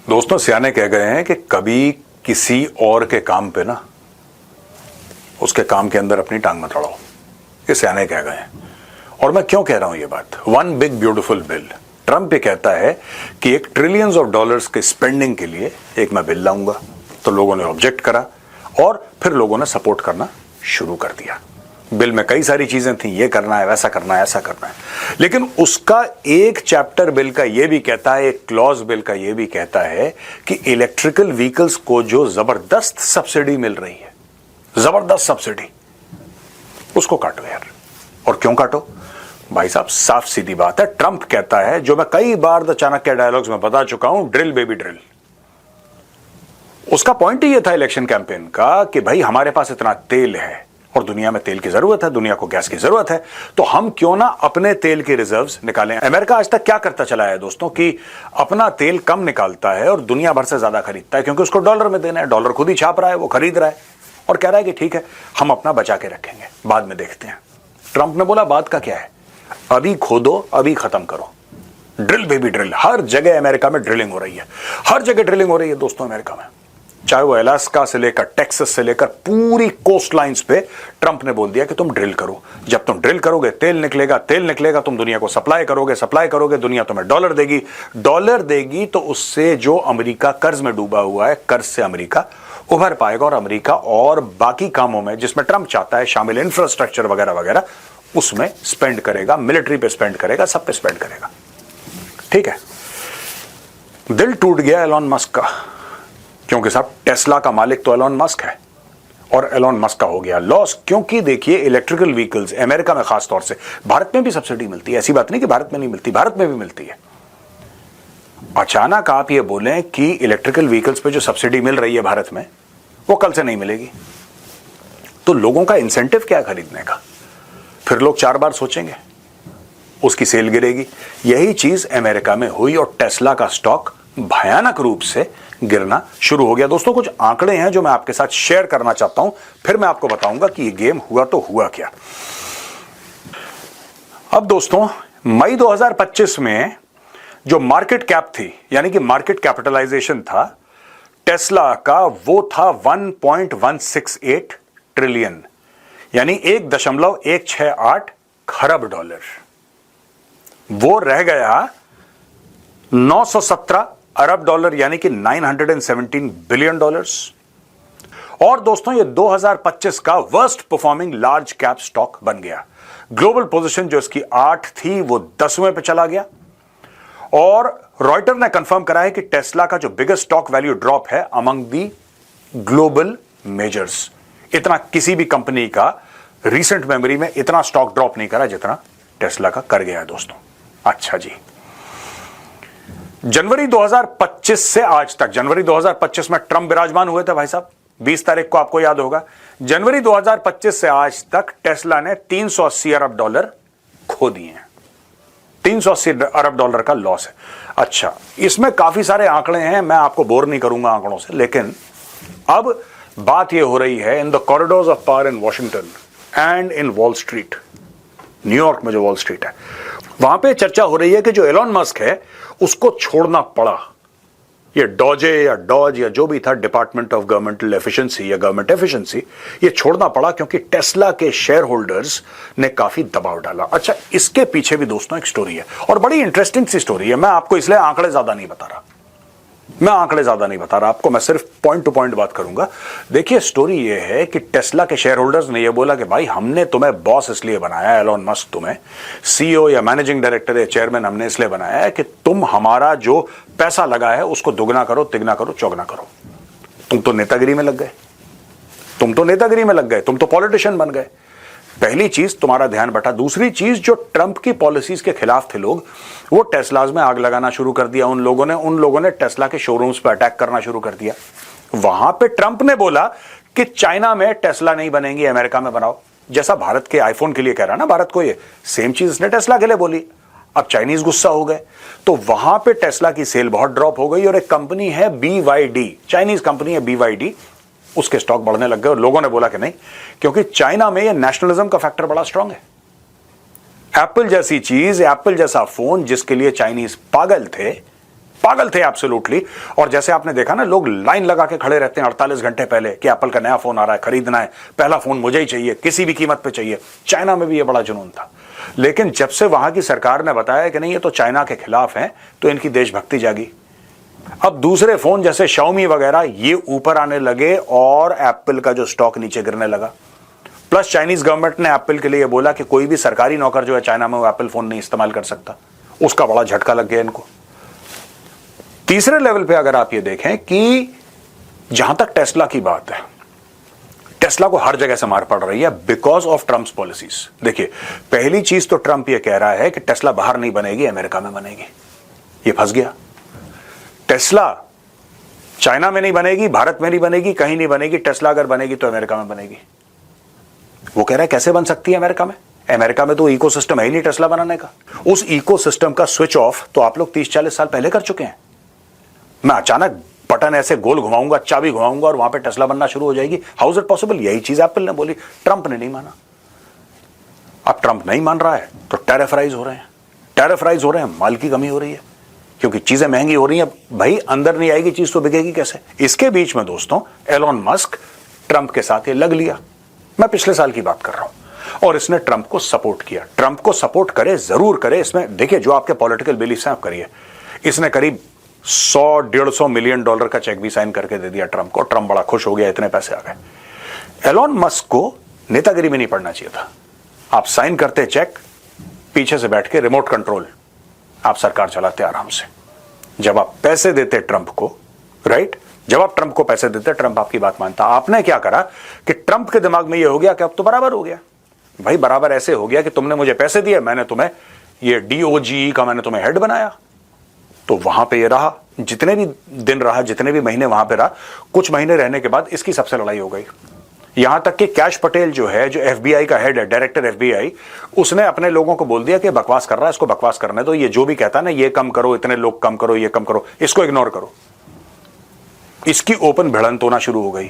दोस्तों सियाने कह गए हैं कि कभी किसी और के काम पे ना उसके काम के अंदर अपनी टांग मत अड़ाओ। ये सियाने कह गए हैं। और मैं क्यों कह रहा हूं ये बात? One big beautiful bill. Trump ये कहता है कि $1 ट्रिलियन के स्पेंडिंग के लिए एक मैं बिल लाऊंगा। तो लोगों ने ऑब्जेक्ट करा और फिर लोगों ने सपोर्ट करना शुरू कर दिया। बिल में कई सारी चीजें थी, ये करना है, वैसा करना है, ऐसा करना है, लेकिन उसका एक चैप्टर बिल का ये भी कहता है, एक क्लॉज बिल का ये भी कहता है कि इलेक्ट्रिकल व्हीकल्स को जो जबरदस्त सब्सिडी मिल रही है, जबरदस्त सब्सिडी, उसको काटो यार। और क्यों काटो भाई साहब? साफ सीधी बात है। ट्रंप कहता है, जो मैं कई बार द चाणक्य डायलॉग्स में बता चुका हूं, ड्रिल बेबी ड्रिल। उसका पॉइंट ही ये था इलेक्शन कैंपेन का कि भाई हमारे पास इतना तेल है और दुनिया में तेल की जरूरत है, दुनिया को गैस की जरूरत है, तो हम क्यों ना अपने तेल के रिजर्व्स निकालें। अमेरिका आज तक क्या करता चला है दोस्तों कि अपना तेल कम निकालता है और दुनिया भर से ज्यादा खरीदता है, क्योंकि उसको डॉलर में देना है। डॉलर खुद ही छाप रहा है, वो खरीद रहा है और कह रहा है कि ठीक है हम अपना बचा के रखेंगे, बाद में देखते हैं। ट्रंप ने बोला बात का क्या है, अभी खोदो, अभी खत्म करो। Drill baby drill. हर जगह अमेरिका में ड्रिलिंग हो रही है, हर जगह ड्रिलिंग हो रही है दोस्तों अमेरिका में, चाहे वो अलास्का से लेकर टेक्सास से लेकर पूरी कोस्ट लाइंस पे ट्रंप ने बोल दिया कि तुम ड्रिल करो। जब तुम ड्रिल करोगे तेल निकलेगा, तेल निकलेगा, तुम दुनिया को सप्लाई करोगे, सप्लाई करोगे, दुनिया तुम्हें डॉलर देगी, डॉलर देगी, तो उससे जो अमेरिका कर्ज में डूबा हुआ है, कर्ज से अमेरिका उभर पाएगा और अमेरिका और बाकी कामों में जिसमें ट्रंप चाहता है शामिल, इंफ्रास्ट्रक्चर वगैरह वगैरह, उसमें स्पेंड करेगा, मिलिट्री पे स्पेंड करेगा, सब पे स्पेंड करेगा। ठीक है। दिल टूट गया एलोन मस्क का, क्योंकि साहब टेस्ला का मालिक तो एलोन मस्क है और एलोन मस्क का हो गया लॉस। क्योंकि देखिए इलेक्ट्रिकल व्हीकल्स अमेरिका में खास तौर से, भारत में भी सब्सिडी मिलती है, ऐसी बात नहीं कि भारत में नहीं मिलती, भारत में भी मिलती है। अचानक आप ये बोलें कि इलेक्ट्रिकल व्हीकल्स पे जो सब्सिडी मिल रही है भारत में, वो कल से नहीं मिलेगी, तो लोगों का इंसेंटिव क्या खरीदने का? फिर लोग 4 बार सोचेंगे, उसकी सेल गिरेगी। यही चीज अमेरिका में हुई और टेस्ला का स्टॉक भयानक रूप से गिरना शुरू हो गया। दोस्तों कुछ आंकड़े हैं जो मैं आपके साथ शेयर करना चाहता हूं, फिर मैं आपको बताऊंगा कि ये गेम हुआ तो हुआ क्या। अब दोस्तों मई 2025 में जो मार्केट कैप थी, यानी कि मार्केट कैपिटलाइजेशन था टेस्ला का, वो था 1.168 ट्रिलियन, यानी 1.168 खरब डॉलर। वो रह गया 917 अरब डॉलर, यानी कि 917 बिलियन डॉलर्स। और दोस्तों ये 2025 का worst performing large cap stock बन गया। ग्लोबल पोजीशन जो इसकी 8 थी वो 10वें पे चला गया। और रॉयटर ने कंफर्म करा है कि टेस्ला का जो बिगेस्ट स्टॉक वैल्यू ड्रॉप है अमंग दी ग्लोबल मेजर्स। इतना किसी भी कंपनी का रिसेंट मेमोरी में इतना स्टॉक ड्रॉप नहीं करा जितना टेस्ला का कर गया है दोस्तों। अच्छा जी, जनवरी 2025 से आज तक, जनवरी 2025 में ट्रंप विराजमान हुए थे भाई साहब, 20 तारीख को आपको याद होगा। जनवरी 2025 से आज तक टेस्ला ने 380 अरब डॉलर खो दिए हैं। 380 अरब डॉलर का लॉस है। अच्छा, इसमें काफी सारे आंकड़े हैं, मैं आपको बोर नहीं करूंगा आंकड़ों से, लेकिन अब बात यह हो रही है in the corridors of power in Washington and in wall street, New York में जो वॉल स्ट्रीट है, वहां पे चर्चा हो रही है कि जो एलोन मस्क है उसको छोड़ना पड़ा। ये डॉज या जो भी था, डिपार्टमेंट ऑफ गवर्नमेंटल एफिशिएंसी या गवर्नमेंट एफिशिएंसी, ये छोड़ना पड़ा क्योंकि टेस्ला के शेयर होल्डर्स ने काफी दबाव डाला। अच्छा, इसके पीछे भी दोस्तों एक स्टोरी है और बड़ी इंटरेस्टिंग सी स्टोरी है। मैं आपको इसलिए आंकड़े ज्यादा नहीं बता रहा, आपको मैं सिर्फ पॉइंट टू पॉइंट बात करूंगा। देखिए स्टोरी ये है कि टेस्ला के शेयर होल्डर्स ने ये बोला कि भाई हमने तुम्हें बॉस इसलिए बनाया, एलोन मस्क तुम्हें सीईओ या मैनेजिंग डायरेक्टर या चेयरमैन हमने इसलिए बनाया है कि तुम हमारा जो पैसा लगा है उसको दुगना करो, तिगना करो, चौगना करो। तुम तो नेतागिरी में लग गए, तुम तो पॉलिटिशियन बन गए। पहली चीज तुम्हारा ध्यान बटा। दूसरी चीज, जो ट्रंप की पॉलिसीज के खिलाफ थे लोग, वो टेस्लाज में आग लगाना शुरू कर दिया। उन लोगों ने टेस्ला के शोरूम्स पर अटैक करना शुरू कर दिया। वहां पे ट्रंप ने बोला कि चाइना में टेस्ला नहीं बनेंगी, अमेरिका में बनाओ। जैसा भारत के आईफोन के लिए कह रहा ना भारत को, ये सेम चीज इसने टेस्ला के लिए बोली। अब चाइनीज गुस्सा हो गए तो वहां पे टेस्ला की सेल बहुत ड्रॉप हो गई और एक कंपनी है BYD, चाइनीज कंपनी है BYD, उसके स्टॉक बढ़ने लग गए। और लोगों ने बोला कि नहीं, क्योंकि चाइना में ये नेशनलिज्म का फैक्टर बड़ा स्ट्रांग है। एप्पल जैसी चीज, एप्पल जैसा फोन जिसके लिए चाइनीज पागल थे, पागल थे एब्सोल्युटली। और जैसे आपने देखा ना, लोग लाइन लगा के खड़े रहते हैं 48 घंटे पहले कि एप्पल का नया फोन आ रहा है, खरीदना है, पहला फोन मुझे ही चाहिए, किसी भी कीमत पे चाहिए। चाइना में भी ये बड़ा जुनून था, लेकिन जब से वहां की सरकार ने बताया कि नहीं ये तो चाइना के खिलाफ है, तो इनकी देशभक्ति जागी। अब दूसरे फोन जैसे Xiaomi वगैरह ये ऊपर आने लगे और एप्पल का जो स्टॉक नीचे गिरने लगा। प्लस चाइनीज गवर्नमेंट ने एप्पल के लिए बोला कि कोई भी सरकारी नौकर जो है चाइना में वो एप्पल फोन नहीं इस्तेमाल कर सकता। उसका बड़ा झटका लग गया इनको। तीसरे लेवल पे अगर आप ये देखें कि जहां तक टेस्ला की बात है, टेस्ला को हर जगह से मार पड़ रही है बिकॉज ऑफ ट्रम्प्स पॉलिसीज। देखिए, पहली चीज तो ट्रम्प ये कह रहा है कि टेस्ला बाहर नहीं बनेगी, अमेरिका में बनेगी। ये फंस गया। टेस्ला चाइना में नहीं बनेगी, भारत में नहीं बनेगी, कहीं नहीं बनेगी। टेस्ला अगर बनेगी तो अमेरिका में बनेगी। वो कह रहा है कैसे बन सकती है अमेरिका में? अमेरिका में तो इकोसिस्टम है ही नहीं टेस्ला बनाने का। उस इकोसिस्टम का स्विच ऑफ तो आप लोग 30-40 साल पहले कर चुके हैं। मैं अचानक बटन ऐसे गोल घुमाऊंगा, चाबी घुमाऊंगा और वहां पे टेस्ला बनना शुरू हो जाएगी। How is it possible? यही चीज एप्पल ने बोली, ट्रंप ने नहीं माना। अब ट्रंप नहीं मान रहा है तो टैरिफ राइज हो रहे हैं, टैरिफ राइज हो रहे हैं, माल की कमी हो रही है क्योंकि चीजें महंगी हो रही हैं। भाई अंदर नहीं आएगी चीज तो बिकेगी कैसे? इसके बीच में दोस्तों एलोन मस्क ट्रंप के साथ ये लग लिया। मैं पिछले साल की बात कर रहा हूं और इसने ट्रंप को सपोर्ट किया। ट्रंप को सपोर्ट करे, जरूर करे। इसमें देखिए जो आपके पॉलिटिकल बिलीफ हैं आप करिए। इसने करीब 100-150 मिलियन डॉलर का चेक भी साइन करके दे दिया ट्रंप को। ट्रंप बड़ा खुश हो गया, इतने पैसे आ गए। एलोन मस्क को नेतागिरी में नहीं पड़ना चाहिए था। आप साइन करते चेक, पीछे से बैठ के रिमोट कंट्रोल आप सरकार चलाते आराम से। जब आप पैसे देते ट्रंप को, राइट, जब आप ट्रंप को पैसे देते ट्रंप आपकी बात मानता। आपने क्या करा कि ट्रंप के दिमाग में यह हो गया कि अब तो बराबर हो गया। भाई बराबर ऐसे हो गया कि तुमने मुझे पैसे दिए, मैंने तुम्हें ये DOGE का मैंने तुम्हें हेड बनाया, तो वहां पे ये रहा। जितने भी दिन रहा, जितने भी महीने वहां पे रहा, कुछ महीने रहने के बाद इसकी सबसे लड़ाई हो गई। यहां तक कि कैश पटेल जो है, जो FBI का हेड है, डायरेक्टर FBI, उसने अपने लोगों को बोल दिया कि बकवास कर रहा है, इसको बकवास करने दो। ये जो भी कहता है ना, ये कम करो, इतने लोग कम करो, ये कम करो, इसको इग्नोर करो। इसकी ओपन भिड़ंत होना शुरू हो गई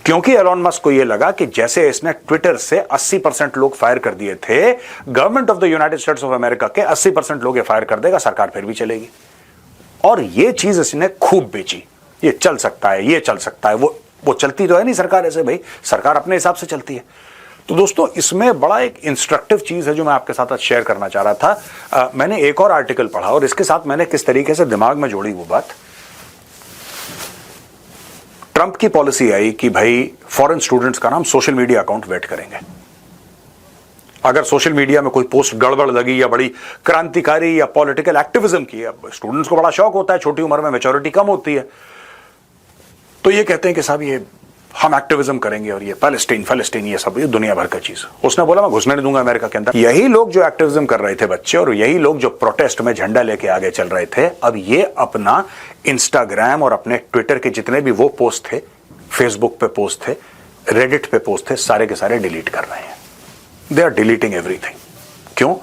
क्योंकि एलोन मस्क को यह लगा कि जैसे इसने ट्विटर से 80% लोग फायर कर दिए थे, government of the United States of America के 80% लोग ये फायर कर देगा, सरकार फिर भी चलेगी। और ये चीज इसने खूब बेची। ये चल सकता है, ये चल सकता है। वो चलती तो है नहीं सरकार ऐसे, भाई सरकार अपने हिसाब से चलती है। तो दोस्तों इसमें बड़ा एक इंस्ट्रक्टिव चीज है जो मैं आपके साथ आज शेयर करना चाह रहा था। मैंने एक और आर्टिकल पढ़ा और इसके साथ मैंने किस तरीके से दिमाग में जोड़ी वो बात। ट्रंप की पॉलिसी आई कि भाई फॉरेन स्टूडेंट्स का नाम सोशल मीडिया अकाउंट वेट करेंगे। अगर सोशल मीडिया में कोई पोस्ट गड़बड़ लगी या बड़ी क्रांतिकारी या पॉलिटिकल एक्टिविज्म की, अब स्टूडेंट्स को बड़ा शौक होता है, छोटी उम्र में मैच्योरिटी कम होती है, तो ये कहते हैं कि साहब ये हम एक्टिविज्म करेंगे और ये पैलेस्टीन ये सब, ये दुनिया भर का चीज। उसने बोला मैं घुसने नहीं दूंगा अमेरिका के अंदर। यही लोग जो एक्टिविज्म कर रहे थे बच्चे, और यही लोग जो प्रोटेस्ट में झंडा लेके आगे चल रहे थे, अब ये अपना इंस्टाग्राम और अपने ट्विटर के जितने भी वो पोस्ट थे, फेसबुक पे पोस्ट थे, रेडिट पे पोस्ट थे, सारे के सारे डिलीट कर रहे हैं। They are deleting everything. क्यों?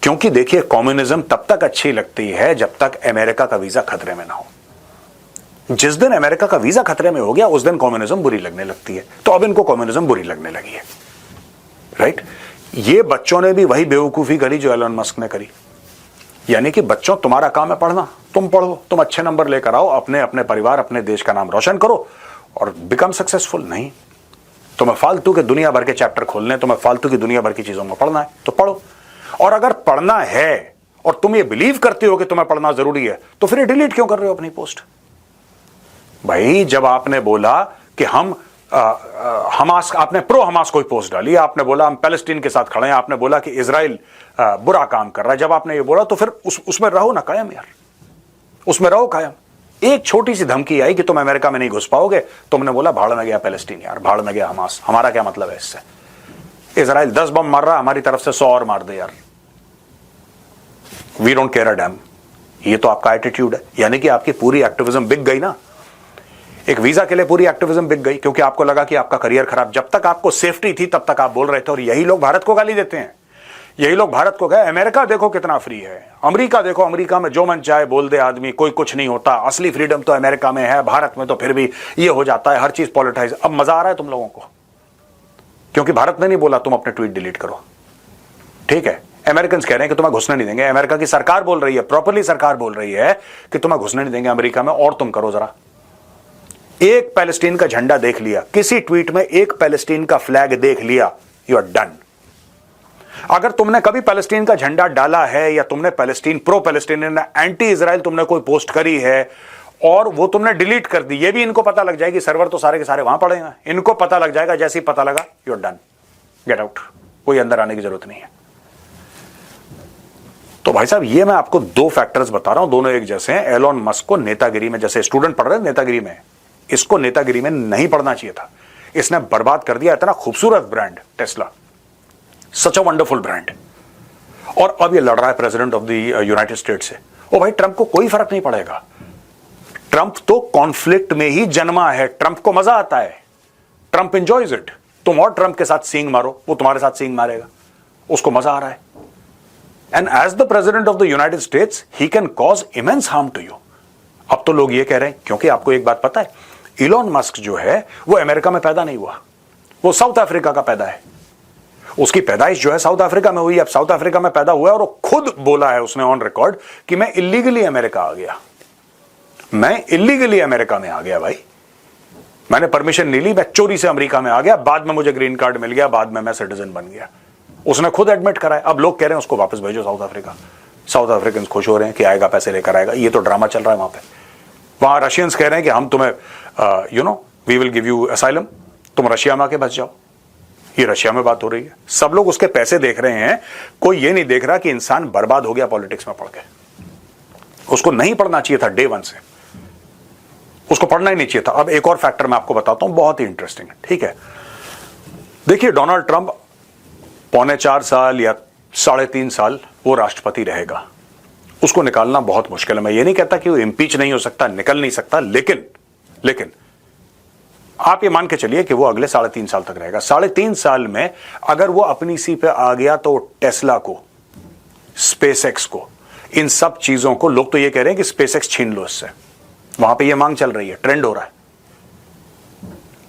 क्योंकि देखिए कम्युनिज्म तब तक अच्छी लगती है जब तक अमेरिका का वीजा खतरे में ना हो। जिस दिन अमेरिका का वीजा खतरे में हो गया उस दिन कम्युनिज्म बुरी लगने लगती है। तो अब इनको कम्युनिज्म बुरी लगने लगी है, राइट। ये बच्चों ने भी वही बेवकूफी करी जो एलोन मस्क ने करी। यानी कि बच्चों तुम्हारा काम है पढ़ना, तुम पढ़ो, तुम अच्छे नंबर लेकर आओ, अपने अपने परिवार अपने देश का नाम रोशन करो और बिकम सक्सेसफुल। नहीं, तुम्हें फालतू के दुनिया भर के चैप्टर खोलने, तुम्हें फालतू की दुनिया भर की चीजों में पढ़ना है तो पढ़ो। और अगर पढ़ना है और तुम ये बिलीव करते हो कि तुम्हें पढ़ना जरूरी है, तो फिर डिलीट क्यों कर रहे हो अपनी पोस्ट? भाई जब आपने बोला कि हम हमास, आपने प्रो हमास कोई पोस्ट डाली, आपने बोला हम पैलेस्टीन के साथ खड़े हैं, आपने बोला कि इजराइल बुरा काम कर रहा है, जब आपने ये बोला तो फिर उसमें रहो ना कायम यार, उसमें रहो कायम। एक छोटी सी धमकी आई कि तुम अमेरिका में नहीं घुस पाओगे, तुमने बोला भाड़ में गया पैलेस्टीन यार, भाड़ में गया हमास, हमारा क्या मतलब है इससे? इजराइल 10 बम मार रहा, हमारी तरफ से 100 और मार दे यार, we don't care a damn. ये तो आपका एटीट्यूड है। यानी कि आपकी पूरी एक्टिविज्म बिक गई ना। एक वीजा के लिए पूरी एक्टिविज्म बिक गई क्योंकि आपको लगा कि आपका करियर खराब। जब तक आपको सेफ्टी थी तब तक आप बोल रहे थे। और यही लोग भारत को गाली देते हैं। यही लोग भारत को कहे अमेरिका देखो कितना फ्री है, अमेरिका देखो, अमेरिका में जो मन चाहे बोल दे आदमी, कोई कुछ नहीं होता, असली फ्रीडम तो अमेरिका में है, भारत में तो फिर भी ये हो जाता है, हर चीज पॉलिटाइज। अब मजा आ रहा है तुम लोगों को क्योंकि भारत ने नहीं बोला तुम अपने ट्वीट डिलीट करो, ठीक है। अमेरिकन कह रहे हैं कि तुम्हें घुसने नहीं देंगे, अमेरिका की सरकार बोल रही है, प्रॉपरली सरकार बोल रही है कि तुम्हें घुसने नहीं देंगे अमेरिका में, और तुम करो जरा। एक पैलेस्टीन का झंडा देख लिया, किसी ट्वीट में एक पैलेस्टीन का फ्लैग देख लिया, यू आर डन। अगर तुमने कभी पैलेस्टीन का झंडा डाला है या तुमने Palestine pro Palestinian anti Israel तुमने कोई पोस्ट करी है और वो तुमने डिलीट कर दी, ये भी इनको पता लग जाएगी, सर्वर तो सारे के सारे वहां पड़े हैं, इनको पता लग जाएगा, जैसे ही पता लगा you are done, get out, कोई अंदर आने की जरूरत नहीं है। तो भाई साहब ये मैं आपको दो फैक्टर्स बता रहा हूं, दोनों एक जैसे हैं। एलोन मस्क को नेतागिरी में, जैसे स्टूडेंट पढ़ रहे हैं नेतागिरी में, इसको नेतागिरी में नहीं पढ़ना चाहिए था। इसने बर्बाद कर दिया इतना खूबसूरत brand Tesla, such a wonderful brand, और अब ये लड़ रहा है president of the United states से। ओ भाई ट्रंप को कोई फर्क नहीं पड़ेगा, ट्रंप तो कॉन्फ्लिक्ट में ही जन्मा है, ट्रंप को मजा आता है, ट्रंप एंजॉयज इट। तुम और ट्रंप के साथ सींग मारो, वो तुम्हारे साथ सींग मारेगा, उसको मजा आ रहा है। And as the president of the United States he can cause immense harm to you. अब तो लोग ये कह रहे हैं, क्योंकि आपको एक बात पता है, इलॉन मस्क जो है वो अमेरिका में पैदा नहीं हुआ, वो साउथ अफ्रीका का पैदा है। उसकी पैदाइश जो है साउथ अफ्रीका में हुई। अब साउथ अफ्रीका में पैदा हुआ है और वो खुद बोला है उसने ऑन रिकॉर्ड कि मैं इलीगली अमेरिका आ गया, मैं इलीगली अमेरिका में आ गया भाई, मैंने परमिशन नहीं ली, मैं चोरी से अमेरिका में आ गया, बाद में मुझे ग्रीन कार्ड मिल गया, बाद में मैं सिटीजन बन गया। उसने खुद एडमिट करा है। अब लोग कह रहे हैं उसको वापस भेजो साउथ अफ्रीका। साउथ अफ्रीकन खुश हो रहे हैं कि आएगा, पैसे लेकर आएगा। ये तो ड्रामा चल रहा है वहां पे। वहां रशियंस कह रहे हैं कि हम तुम्हें we will give you asylum, तुम रशिया में आके बच जाओ। ये रशिया में बात हो रही है। सब लोग उसके पैसे देख रहे हैं, कोई ये नहीं देख रहा कि इंसान बर्बाद हो गया पॉलिटिक्स में पढ़ के। उसको नहीं पढ़ना चाहिए था डे वन से, उसको पढ़ना ही नहीं चाहिए था। अब एक और फैक्टर मैं आपको बताता हूं, बहुत ही इंटरेस्टिंग है, ठीक है। देखिए डोनाल्ड ट्रंप 3.25 साल या 3.5 साल वो राष्ट्रपति रहेगा, उसको निकालना बहुत मुश्किल है। मैं ये नहीं कहता कि वो इम्पीच नहीं हो सकता, निकल नहीं सकता, लेकिन आप ये मान के चलिए कि वो अगले 3.5 साल तक रहेगा। 3.5 साल में अगर वो अपनी सी पे आ गया तो टेस्ला को, स्पेसएक्स को, इन सब चीजों को, लोग तो ये कह रहे हैं कि स्पेसएक्स छीन लो इससे, वहां पे ये मांग चल रही है, ट्रेंड हो रहा है।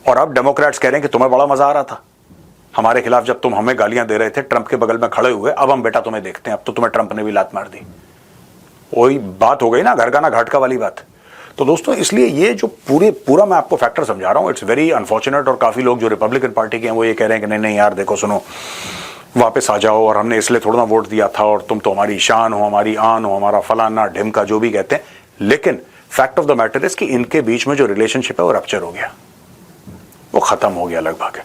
और अब डेमोक्रेट्स कह रहे हैं कि तुम्हें बड़ा मजा आ रहा था हमारे खिलाफ, जब तुम हमें गालियां दे रहे थे ट्रंप के बगल में खड़े हुए, अब हम बेटा तुम्हें देखते हैं, अब तो तुम्हें ट्रंप ने भी लात मार दी। वही बात हो गई ना, घर का ना घाट का वाली बात। तो दोस्तों इसलिए ये जो पूरा मैं आपको फैक्टर समझा रहा हूं, इट्स वेरी अनफॉर्चुनेट। और काफी लोग जो रिपब्लिकन पार्टी के हैं वो ये कह रहे हैं कि नहीं यार देखो सुनो, वापस आ जाओ, और हमने इसलिए थोड़ा ना वोट दिया था, और तुम तो हमारी शान हो, हमारी आन हो, हमारा फलाना ढिमका जो भी कहते हैं। लेकिन fact of the matter is कि इनके बीच में जो रिलेशनशिप है वो रप्चर हो गया, वो खत्म हो गया लगभग,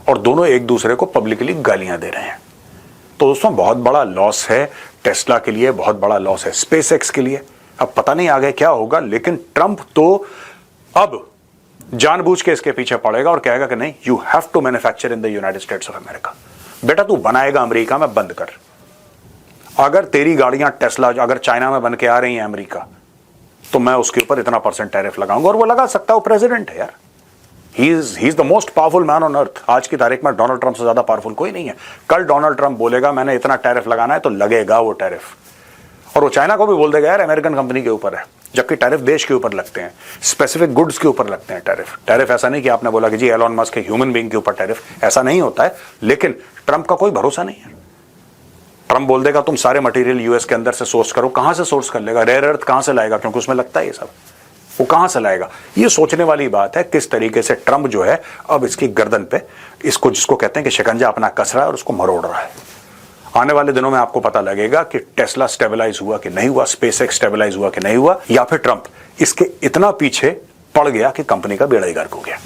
और दोनों एक दूसरे को पब्लिकली गालियां दे रहे हैं। तो दोस्तों बहुत बड़ा लॉस है टेस्ला के लिए, बहुत बड़ा लॉस है स्पेसएक्स के लिए। अब पता नहीं आगे क्या होगा, लेकिन ट्रंप तो अब जानबूझ के इसके पीछे पड़ेगा और कहेगा कि नहीं, you have to manufacture in the United States of America. बेटा तू बनाएगा अमेरिका में, बंद कर। अगर तेरी गाड़ियां टेस्ला अगर चाइना में बन के आ रही हैं अमेरिका, तो मैं उसके ऊपर इतना % टैरिफ लगाऊंगा। और वो लगा सकता है, वो प्रेसिडेंट है यार, he is the most powerful man on earth. आज की तारीख में डोनाल्ड ट्रंप से ज्यादा पावरफुल कोई नहीं है। कल डोनाल्ड ट्रंप बोलेगा मैंने इतना टैरिफ लगाना है, तो लगेगा वो टैरिफ। और वो चाइना को भी बोल देगा यार अमेरिकन कंपनी के ऊपर है, जबकि टैरिफ देश के ऊपर लगते हैं, स्पेसिफिक गुड्स के ऊपर लगते हैं टैरिफ। ऐसा नहीं कि आपने बोला कि जी एलोन मस्क के ह्यूमन बीइंग के ऊपर टैरिफ, ऐसा नहीं होता है। लेकिन ट्रंप का कोई भरोसा नहीं है। ट्रंप बोल देगा तुम सारे मटेरियल यूएस के अंदर से सोर्स करो। कहां से सोर्स कर लेगा? रेयर अर्थ कहां से लाएगा? क्योंकि उसमें लगता है ये सब, वो कहां से लाएगा? ये सोचने वाली बात है किस तरीके से ट्रंप जो है अब इसकी गर्दन पे इसको, जिसको कहते हैं कि शिकंजा अपना कस रहा है और उसको मरोड़ रहा है। आने वाले दिनों में आपको पता लगेगा कि टेस्ला स्टेबलाइज हुआ कि नहीं हुआ, स्पेसएक्स स्टेबलाइज हुआ कि नहीं हुआ, या फिर ट्रंप इसके इतना पीछे पड़ गया कि कंपनी का बेड़ा ही गर्क हो गया।